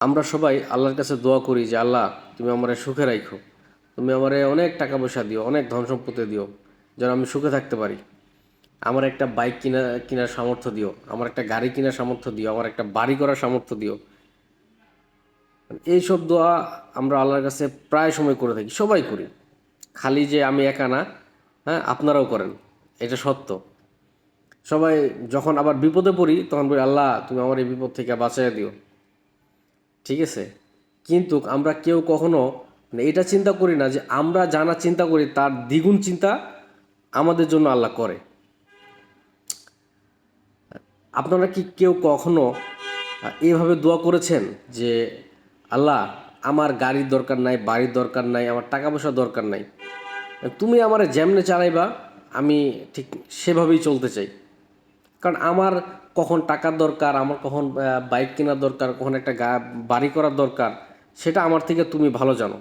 আমরা সবাই আল্লাহর কাছে দোয়া করি যে আল্লাহ তুমি আমারে সুখে রাখো, তুমি আমারে অনেক টাকা পয়সা দিও, অনেক ধন সম্পত্তি দিও, যেন আমি সুখে থাকতে পারি। আমার একটা বাইক কেনার সামর্থ্য দিও, আমার একটা গাড়ি কেনার সামর্থ্য দিও, আমার একটা বাড়ি করার সামর্থ্য দিও। এইসব দোয়া আমরা আল্লাহর কাছে প্রায় সময় করে থাকি, সবাই করি। খালি যে আমি একা না, হ্যাঁ আপনারাও করেন, এটা সত্য। সবাই যখন আবার বিপদে পড়ি তখন বলি আল্লাহ তুমি আমার এই বিপদ থেকে বাঁচাইয়া দিও, ঠিক আছে। কিন্তু আমরা কেউ কখনো এটা চিন্তা করি না যে আমরা জানা চিন্তা করি তার দ্বিগুণ চিন্তা আমাদের জন্য আল্লাহ করে। আপনারা কি কেউ কখনো এইভাবে দোয়া করেছেন যে আল্লাহ আমার গাড়ির দরকার নাই, বাড়ির দরকার নাই, আমার টাকা পয়সার দরকার নাই, তুমি আমারে যেমনে চালাইবা আমি ঠিক সেভাবেই চলতে চাই। কারণ আমার কখন টাকার দরকার, আমার কখন বাইক কেনার দরকার, কখন একটা বাড়ি করার দরকার, সেটা আমার থেকে তুমি ভালো জানো।